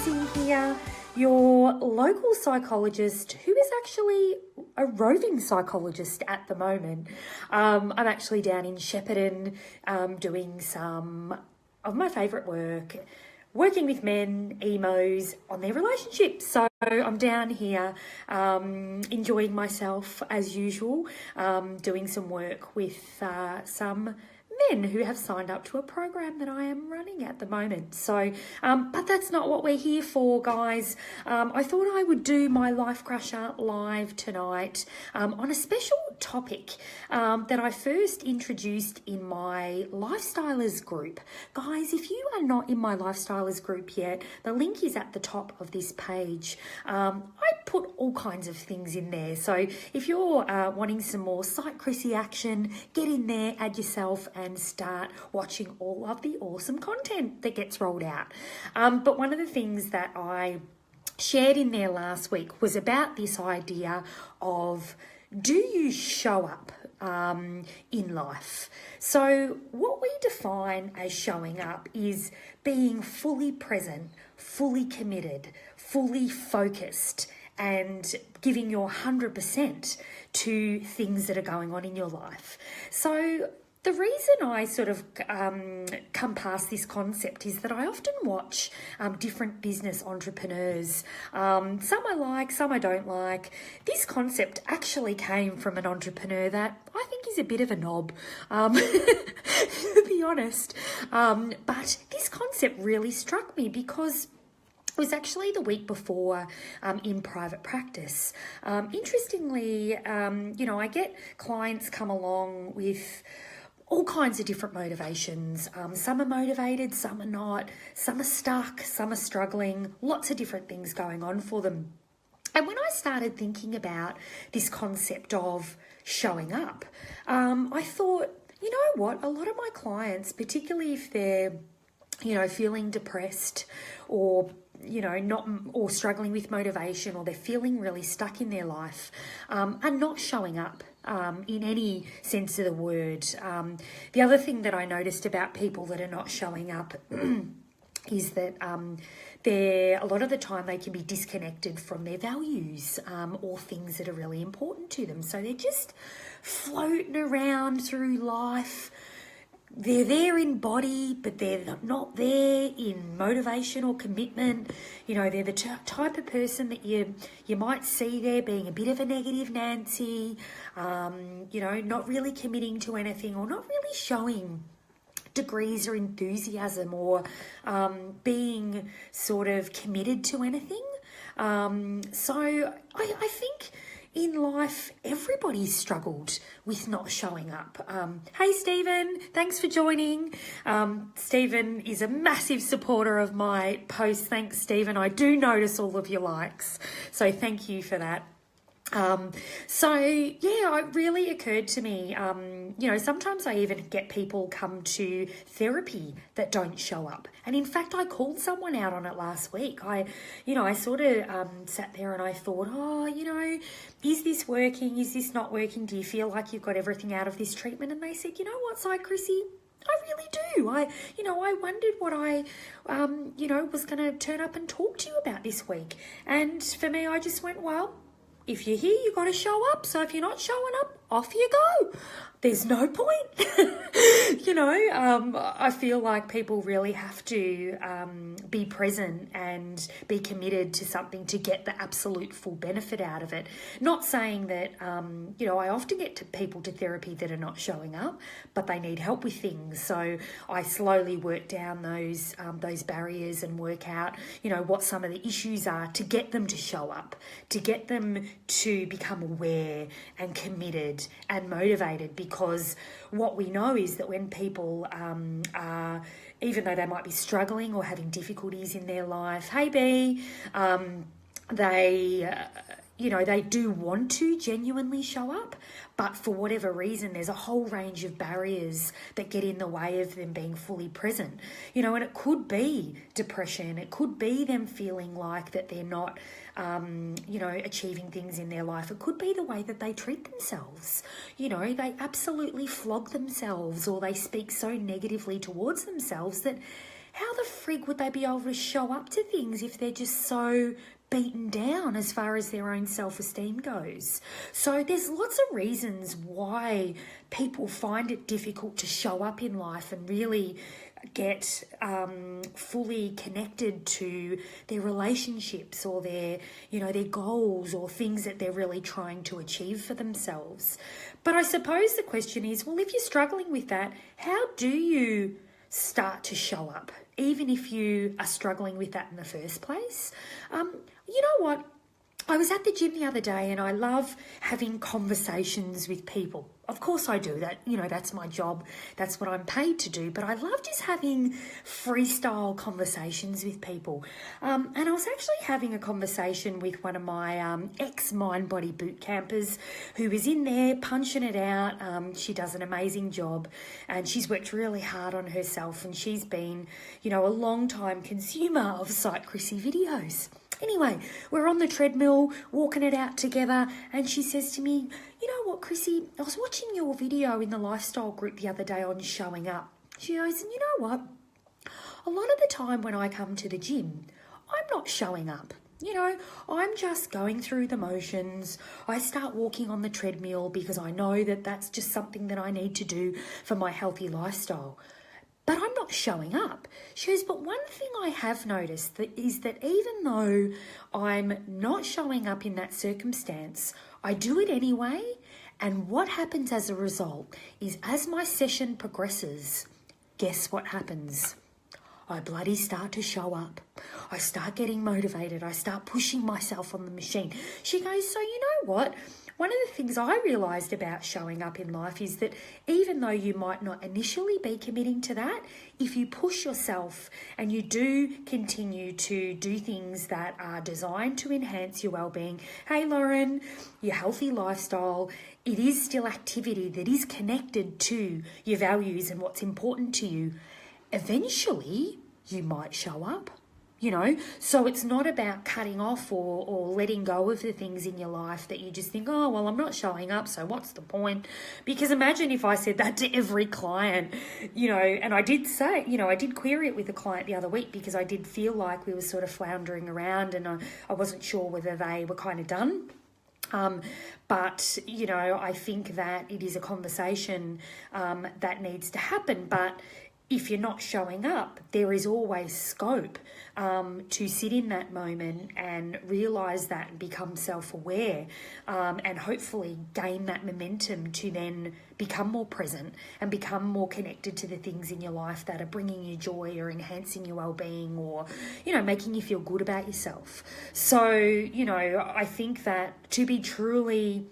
Chrissy here, your local psychologist who is actually a roving psychologist at the moment. I'm actually down in Shepparton doing some of my favourite work, working with men, emos, on their relationships. So I'm down here enjoying myself as usual, doing some work with some men who have signed up to a program that I am running at the moment. So, but that's not what we're here for, guys. I thought I would do my Life Crusher live tonight on a special topic that I first introduced in my Lifestylers group. Guys, if you are not in my Lifestylers group yet, the link is at the top of this page. I put all kinds of things in there. So if you're wanting some more Psych Chrissy action, get in there, add yourself, and start watching all of the awesome content that gets rolled out. But one of the things that I shared in there last week was about this idea of, do you show up in life? So what we define as showing up is being fully present, fully committed, fully focused, and giving your 100% to things that are going on in your life. So the reason I sort of come past this concept is that I often watch different business entrepreneurs. Some I like, some I don't like. This concept actually came from an entrepreneur that I think is a bit of a knob, to be honest. But this concept really struck me because it was actually the week before in private practice. Interestingly, I get clients come along with all kinds of different motivations. Some are motivated, some are not, some are stuck, some are struggling, lots of different things going on for them. And when I started thinking about this concept of showing up, I thought, you know what, a lot of my clients, particularly if they're, feeling depressed or not, or struggling with motivation, or they're feeling really stuck in their life, are not showing up in any sense of the word. The other thing that I noticed about people that are not showing up is that a lot of the time they can be disconnected from their values or things that are really important to them. So they're just floating around through life. They're there in body, but they're not there in motivation or commitment. They're the type of person that you might see there being a bit of a negative Nancy, not really committing to anything, or not really showing degrees or enthusiasm, or being sort of committed to anything. So I think in life, everybody's struggled with not showing up. Hey, Stephen, thanks for joining. Stephen is a massive supporter of my posts. Thanks, Stephen. I do notice all of your likes, so thank you for that. It really occurred to me, sometimes I even get people come to therapy that don't show up. And in fact, I called someone out on it last week. I sort of sat there and I thought, is this working? Is this not working? Do you feel like you've got everything out of this treatment? And they said, you know what, Psych Chrissy? I really do. I wondered what I, was going to turn up and talk to you about this week. And for me, I just went, well, if you're here, you've got to show up. So if you're not showing up, off you go. There's no point. I feel like people really have to be present and be committed to something to get the absolute full benefit out of it. Not saying that, I often get to people to therapy that are not showing up, but they need help with things. So I slowly work down those barriers and work out, what some of the issues are to get them to show up, to get them to become aware and committed and motivated. Because what we know is that when people are, even though they might be struggling or having difficulties in their life, hey B, they do want to genuinely show up, but for whatever reason, there's a whole range of barriers that get in the way of them being fully present. And it could be depression. It could be them feeling like that they're not, achieving things in their life. It could be the way that they treat themselves. They absolutely flog themselves, or they speak so negatively towards themselves that how the frig would they be able to show up to things if they're just so beaten down as far as their own self-esteem goes? So there's lots of reasons why people find it difficult to show up in life and really get fully connected to their relationships or their goals or things that they're really trying to achieve for themselves. But I suppose the question is, well, if you're struggling with that, how do you start to show up, even if you are struggling with that in the first place? You know what? I was at the gym the other day and I love having conversations with people. Of course I do that. That's my job. That's what I'm paid to do. But I love just having freestyle conversations with people. And I was actually having a conversation with one of my ex-Mind Body boot campers who is in there punching it out. She does an amazing job and she's worked really hard on herself, and she's been, a long time consumer of Psych Chrissy videos. Anyway, we're on the treadmill, walking it out together, and she says to me, you know what, Chrissy, I was watching your video in the lifestyle group the other day on showing up. She goes, and you know what, a lot of the time when I come to the gym, I'm not showing up. I'm just going through the motions. I start walking on the treadmill because I know that that's just something that I need to do for my healthy lifestyle. But I'm not showing up. She goes, but one thing I have noticed is that even though I'm not showing up in that circumstance, I do it anyway. And what happens as a result is, as my session progresses, guess what happens? I bloody start to show up. I start getting motivated. I start pushing myself on the machine. She goes, so you know what? One of the things I realised about showing up in life is that even though you might not initially be committing to that, if you push yourself and you do continue to do things that are designed to enhance your well-being, hey Lauren, your healthy lifestyle, it is still activity that is connected to your values and what's important to you, eventually you might show up. So it's not about cutting off or letting go of the things in your life that you just think, oh, well, I'm not showing up, so what's the point? Because imagine if I said that to every client, and I did say, I did query it with a client the other week because I did feel like we were sort of floundering around and I wasn't sure whether they were kind of done. But, I think that it is a conversation that needs to happen. But if you're not showing up, there is always scope to sit in that moment and realise that and become self-aware and hopefully gain that momentum to then become more present and become more connected to the things in your life that are bringing you joy or enhancing your well-being or, making you feel good about yourself. So, I think that to be truly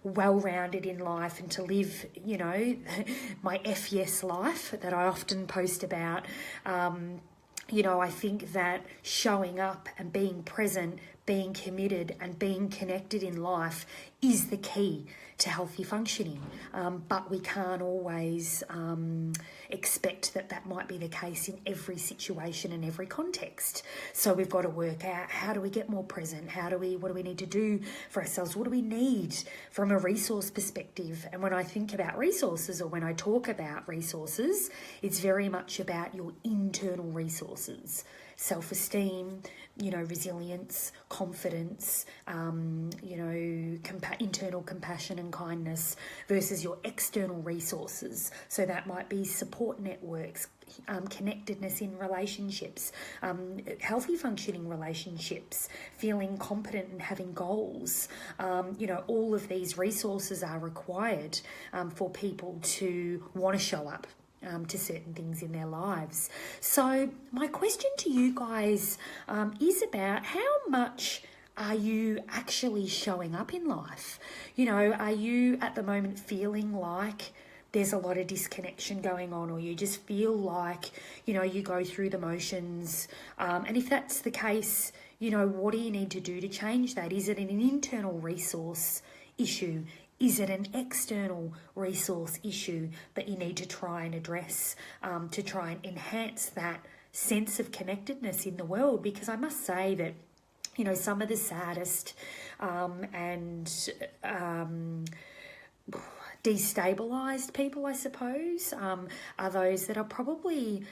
well-rounded in life and to live, my F-yes life that I often post about, I think that showing up and being present, being committed and being connected in life is the key to healthy functioning. But we can't always expect that might be the case in every situation and every context. So we've got to work out, how do we get more present? What do we need to do for ourselves? What do we need from a resource perspective? And when I think about resources or when I talk about resources, it's very much about your internal resources. Self-esteem, resilience, confidence, internal compassion and kindness versus your external resources. So that might be support networks, connectedness in relationships, healthy functioning relationships, feeling competent and having goals. All of these resources are required for people to want to show up to certain things in their lives. So my question to you guys is about how much are you actually showing up in life? Are you at the moment feeling like there's a lot of disconnection going on, or you just feel like, you go through the motions? And if that's the case, what do you need to do to change that? Is it an internal resource issue? Is it an external resource issue that you need to try and address to try and enhance that sense of connectedness in the world? Because I must say that, some of the saddest and destabilised people, I suppose, are those that are probably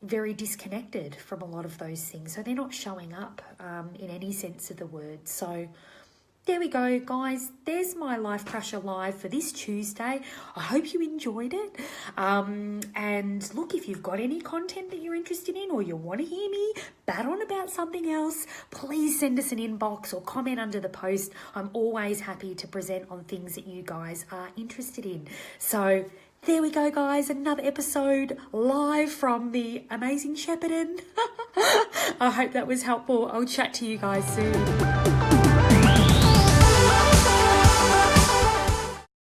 very disconnected from a lot of those things. So they're not showing up in any sense of the word. So there we go, guys. There's my Life Crusher Live for this Tuesday. I hope you enjoyed it. And look, if you've got any content that you're interested in or you want to hear me bat on about something else, please send us an inbox or comment under the post. I'm always happy to present on things that you guys are interested in. So there we go, guys. Another episode live from the amazing Shepparton. I hope that was helpful. I'll chat to you guys soon.